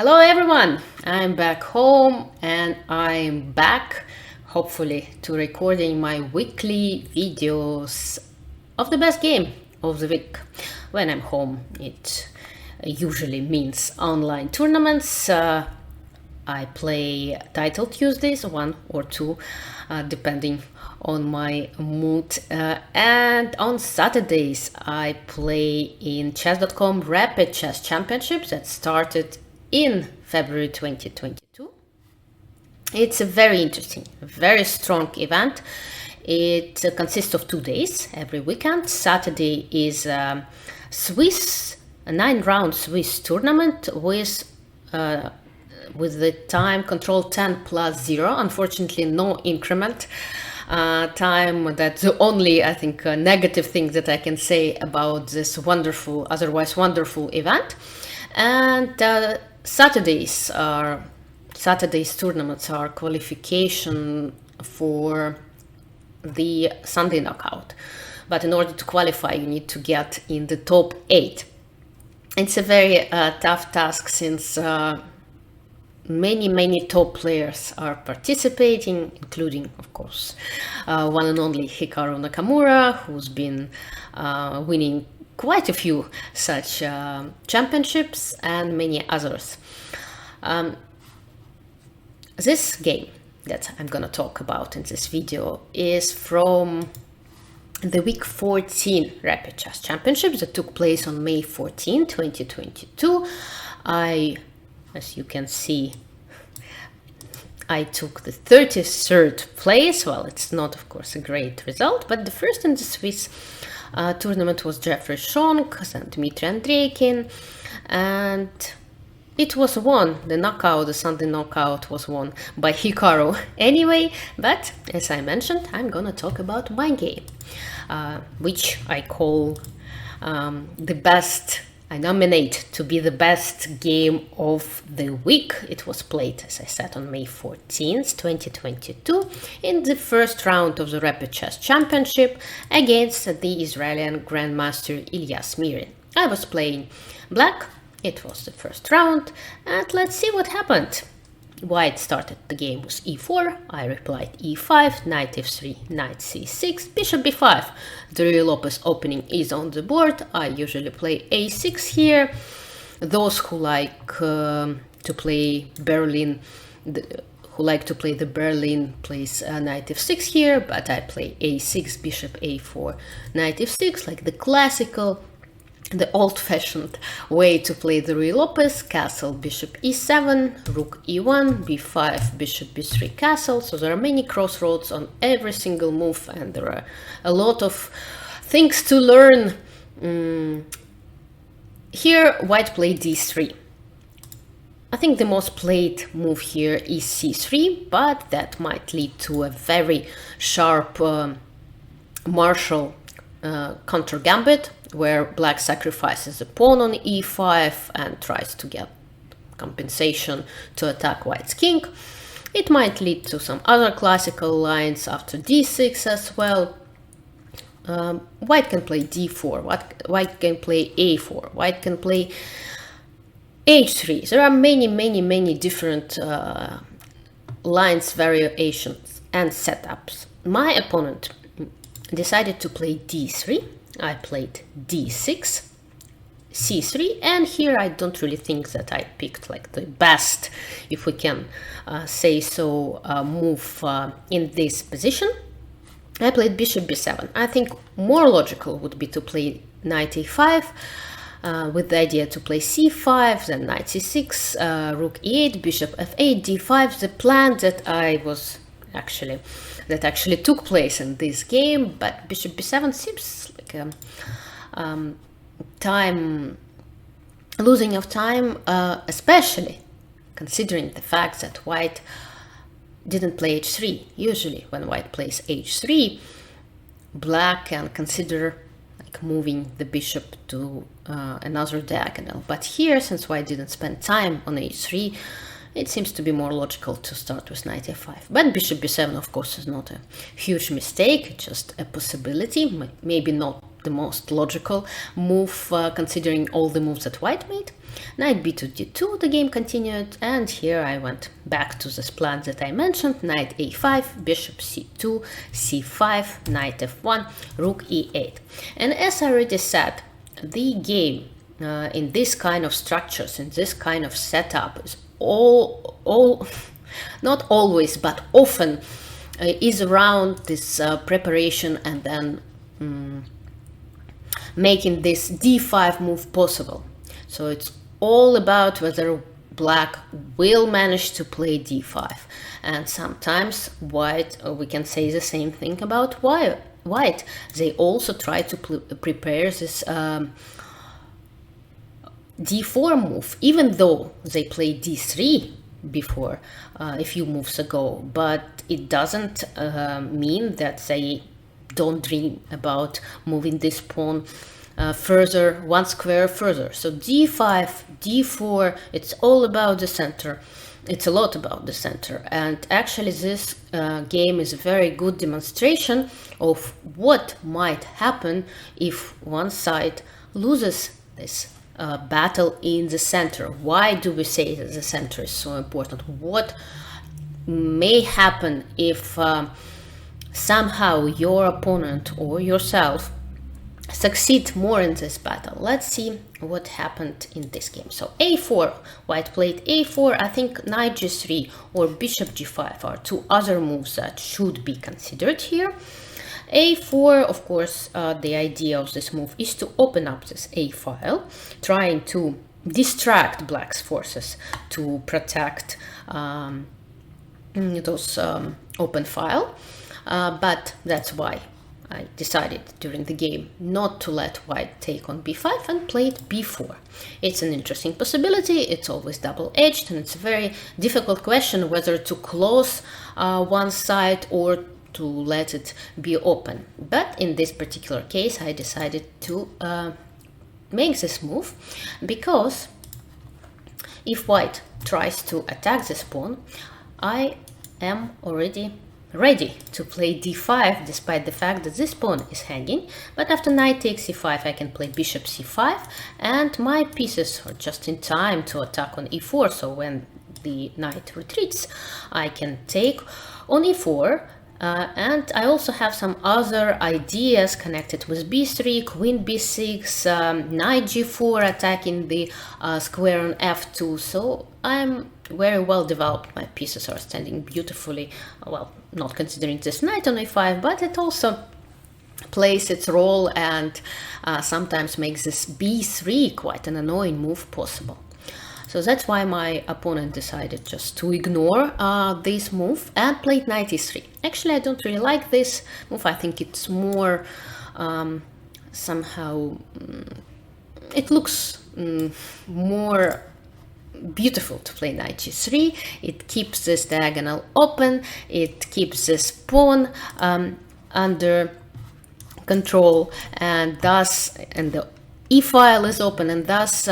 Hello everyone, I'm back home and I'm back hopefully to recording my weekly videos of the best game of the week. When I'm home it usually means online tournaments. I play title Tuesdays, one or two, depending on my mood. And on Saturdays, I play in chess.com Rapid Chess Championships that started in February 2022. It's a very interesting, very strong event. It consists of 2 days every weekend. Saturday is a 9-round Swiss tournament with the time control 10 plus 0. Unfortunately, no increment time. That's the only, I think, negative thing that I can say about this wonderful, otherwise wonderful event. And Saturday's tournaments are qualification for the Sunday knockout. But in order to qualify, you need to get in the top 8. It's a very tough task since many top players are participating, including, of course, one and only Hikaru Nakamura, who's been winning quite a few such championships, and many others. This game that I'm gonna talk about in this video is from the week 14 Rapid Chess Championships that took place on May 14, 2022. As you can see, I took the 33rd place. Well, it's not, of course, a great result, but the first in the Swiss tournament was Jeffrey Schonk and Dmitry Andreikin, and it was won. The Sunday knockout was won by Hikaru anyway, but as I mentioned, I'm gonna talk about my game, which I call the best. I nominate to be the best game of the week. It was played, as I said, on May 14th, 2022, in the first round of the Rapid Chess Championship against the Israeli Grandmaster Ilia Smirin. I was playing black. It was the first round, and let's see what happened. White started the game with e4, I replied e5, knight f3, knight c6, bishop b5. The Ruy Lopez opening is on the board. I usually play a6 here. Those who like to play Berlin, the Berlin plays knight f6 here, but I play a6, bishop a4, knight f6, like the classical, the old-fashioned way to play the Ruy Lopez. Castle, bishop e7, rook e1, b5, bishop b3, castle. So there are many crossroads on every single move, and there are a lot of things to learn. Here, white played d3. I think the most played move here is c3, but that might lead to a very sharp martial counter gambit, where black sacrifices a pawn on e5 and tries to get compensation to attack white's king. It might lead to some other classical lines after d6 as well. White can play d4, white can play a4, white can play h3. There are many different lines, variations and setups. My opponent decided to play d3. I played d6, c3, and here I don't really think that I picked like the best, if we can say so, move in this position. I played bishop b7. I think more logical would be to play knight a5 with the idea to play c5, then knight c6, rook e8, bishop f8, d5. The plan that actually took place in this game, but bishop b7 seems like a losing of time, especially considering the fact that white didn't play h3. Usually when white plays h3, black can consider like moving the bishop to another diagonal, but here, since white didn't spend time on h3, it seems to be more logical to start with knight f5. But bishop b7, of course, is not a huge mistake, just a possibility, maybe not the most logical move considering all the moves that white made. Knight b2 d2, the game continued, and here I went back to this plan that I mentioned: knight a5, bishop c2, c5, knight f1, rook e8. And as I already said, the game in this kind of structures, in this kind of setup, is all not always, but often is around this preparation and then making this d5 move possible. So it's all about whether black will manage to play d5. And sometimes white, we can say the same thing about white. They also try to prepare this d4 move, even though they played d3 before a few moves ago, but it doesn't mean that they don't dream about moving this pawn further, one square further. So d5, d4, it's all about the center. It's a lot about the center. And actually this game is a very good demonstration of what might happen if one side loses this battle in the center. Why do we say that the center is so important? What may happen if somehow your opponent or yourself succeed more in this battle? Let's see what happened in this game. So a4, white played a4. I think knight g3 or bishop g5 are two other moves that should be considered here. a4, of course, the idea of this move is to open up this a file, trying to distract black's forces to protect those open file. But that's why I decided during the game not to let white take on b5 and played b4. It's an interesting possibility, it's always double-edged, and it's a very difficult question whether to close one side or to let it be open. But in this particular case, I decided to make this move because if white tries to attack this pawn, I am already ready to play d5, despite the fact that this pawn is hanging. But after knight takes c5, I can play bishop c5, and my pieces are just in time to attack on e4. So when the knight retreats, I can take on e4. And I also have some other ideas connected with b3, queen b6, knight g4, attacking the square on f2. So I'm very well developed. My pieces are standing beautifully, well, not considering this knight on a5, but it also plays its role and sometimes makes this b3 quite an annoying move possible. So that's why my opponent decided just to ignore this move and played knight e3. Actually, I don't really like this move. I think it's more somehow, it looks more beautiful to play knight g3. It keeps this diagonal open, it keeps this pawn under control, and thus, and the e file is open, and thus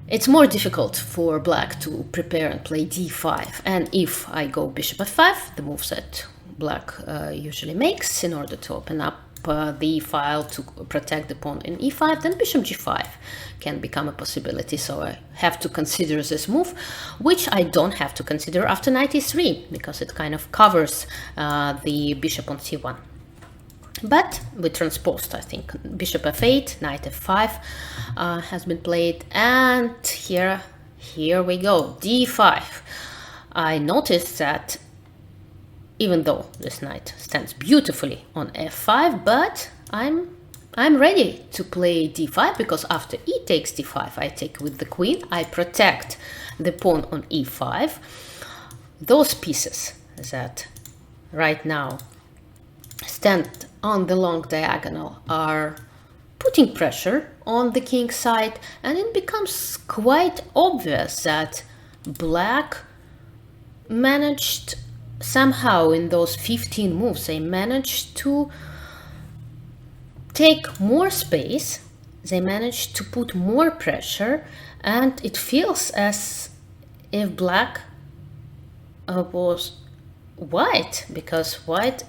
it's more difficult for black to prepare and play d5. And if I go bishop f5, the move that black usually makes in order to open up the file to protect the pawn in e5, then bishop g5 can become a possibility. So I have to consider this move, which I don't have to consider after knight e3, because it kind of covers the bishop on c1. But we transposed, I think. Bishop f8, knight f5 has been played, and here we go, d5. I noticed that even though this knight stands beautifully on f5, but I'm ready to play d5, because after e takes d5, I take with the queen, I protect the pawn on e5. Those pieces that right now stand on the long diagonal are putting pressure on the king's side, and it becomes quite obvious that black managed somehow in those 15 moves, they managed to take more space, they managed to put more pressure, and it feels as if black was white, because white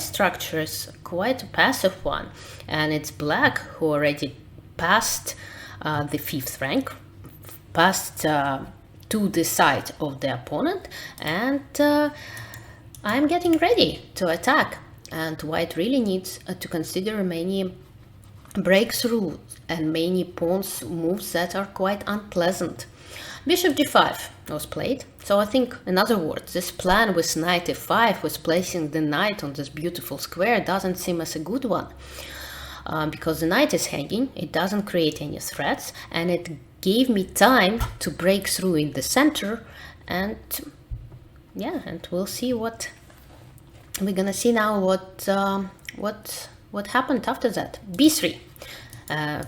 structure is quite a passive one, and it's black who already passed the 5th rank, passed to the side of the opponent, and I'm getting ready to attack. And white really needs to consider many breakthroughs and many pawns moves that are quite unpleasant. Bishop d5 was played, so I think, in other words, this plan with knight f5, with placing the knight on this beautiful square, doesn't seem as a good one. Because the knight is hanging, it doesn't create any threats, and it gave me time to break through in the center, and yeah, and we'll see what we're gonna see now. What happened after that? b3.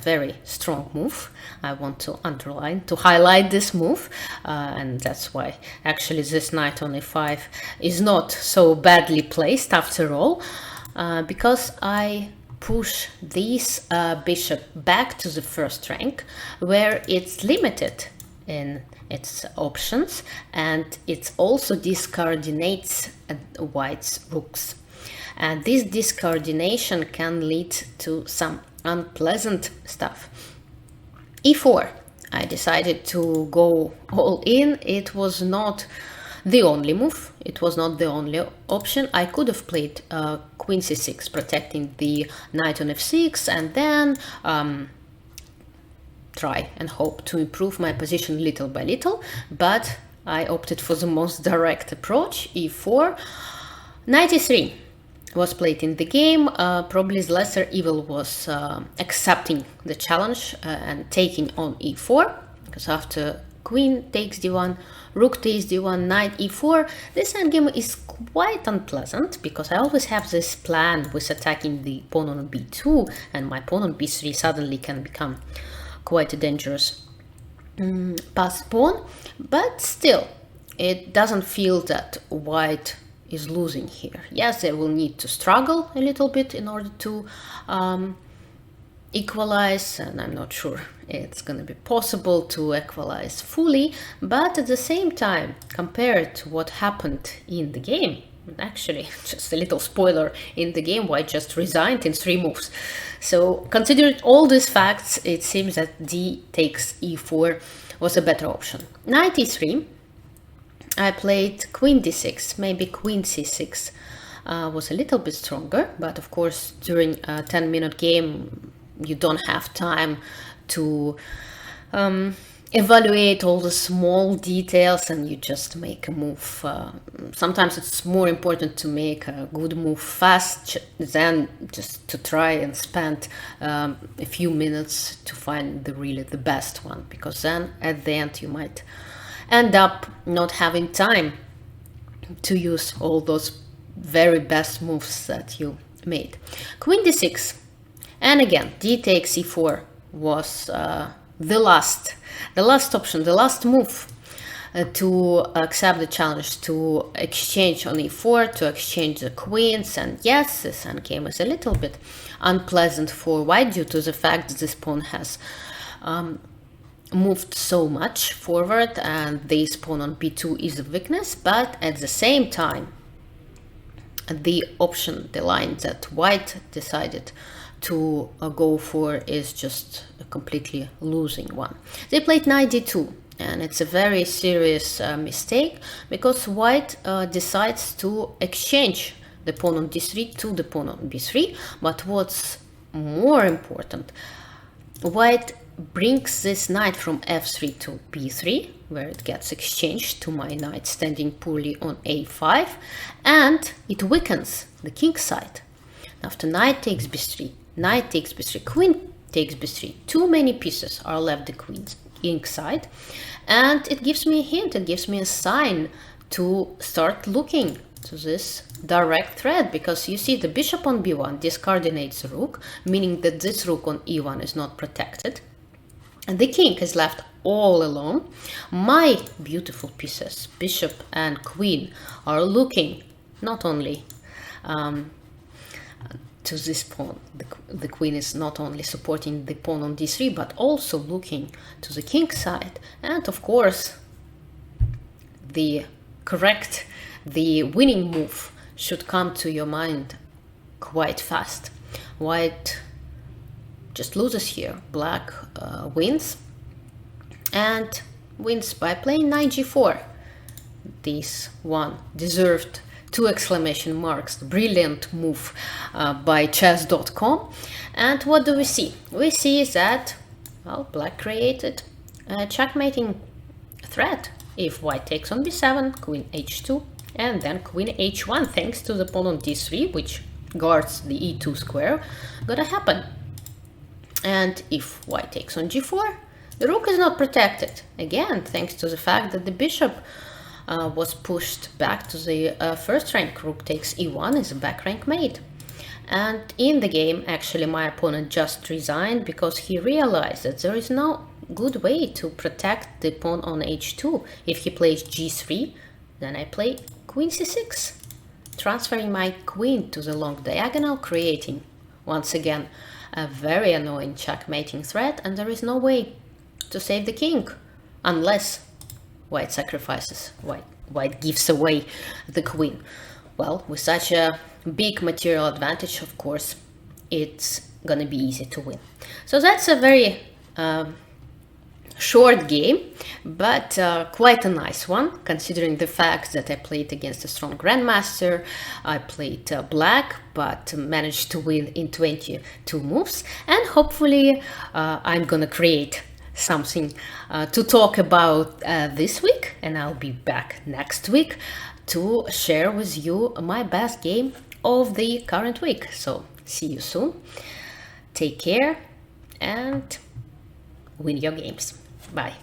Very strong move. I want to underline, to highlight this move, and that's why actually this knight on a5 is not so badly placed after all, because I push this bishop back to the 1st rank, where it's limited in its options, and it also discoordinates white's rooks. And this discoordination can lead to some unpleasant stuff. e4. I decided to go all in. It was not the only move. It was not the only option. I could have played queen c6, protecting the knight on f6, and then try and hope to improve my position little by little, but I opted for the most direct approach, e4. Knight e3 was played in the game. Probably the lesser evil was accepting the challenge and taking on e4, because after queen takes d1, rook takes d1, knight e4, this endgame is quite unpleasant, because I always have this plan with attacking the pawn on b2, and my pawn on b3 suddenly can become quite a dangerous passed pawn. But still, it doesn't feel that white is losing here. Yes, they will need to struggle a little bit in order to equalize, and I'm not sure it's going to be possible to equalize fully, but at the same time, compared to what happened in the game, actually, just a little spoiler, in the game white just resigned in 3 moves. So considering all these facts, it seems that d takes e4 was a better option. Knight e3, I played queen d6, maybe queen c6 was a little bit stronger, but of course during a 10-minute game you don't have time to evaluate all the small details, and you just make a move. Sometimes it's more important to make a good move fast than just to try and spend a few minutes to find really the best one, because then at the end you might end up not having time to use all those very best moves that you made. Queen d6, and again d takes e4 was the last option, the last move to accept the challenge, to exchange on e4, to exchange the queens. And yes, this endgame is a little bit unpleasant for white due to the fact that this pawn has moved so much forward, and this pawn on b2 is a weakness. But at the same time, the option, the line that white decided to go for is just a completely losing one. They played knight d2, and it's a very serious mistake, because white decides to exchange the pawn on d3 to the pawn on b3. But what's more important, white brings this knight from f3 to b3, where it gets exchanged to my knight standing poorly on a5, and it weakens the king side. After knight takes b3, knight takes b3, queen takes b3, too many pieces are left the queen's king side, and it gives me a hint, it gives me a sign to start looking to this direct threat, because you see the bishop on b1 discoordinates the rook, meaning that this rook on e1 is not protected, and the king is left all alone. My beautiful pieces, bishop and queen, are looking not only to this pawn. The queen is not only supporting the pawn on d3, but also looking to the king side. And of course, the winning move should come to your mind quite fast. White just loses here. Black wins, and wins by playing knight g4. This one deserved 2 exclamation marks. Brilliant move by chess.com. And what do we see? We see that, well, black created a checkmating threat. If white takes on b7, queen h2, and then queen h1, thanks to the pawn on d3, which guards the e2 square, gonna happen. And if white takes on g4, the rook is not protected. Again, thanks to the fact that the bishop was pushed back to the first rank. Rook takes e1 is a back rank mate. And in the game, actually, my opponent just resigned because he realized that there is no good way to protect the pawn on h2. If he plays g3, then I play queen c6, transferring my queen to the long diagonal, creating, once again, a very annoying checkmating threat, and there is no way to save the king unless white sacrifices, white gives away the queen. Well, with such a big material advantage, of course, it's gonna be easy to win. So that's a very short game, but quite a nice one, considering the fact that I played against a strong grandmaster. I played black, but managed to win in 22 moves, and hopefully I'm gonna create something to talk about this week, and I'll be back next week to share with you my best game of the current week. So see you soon, take care, and win your games. Bye.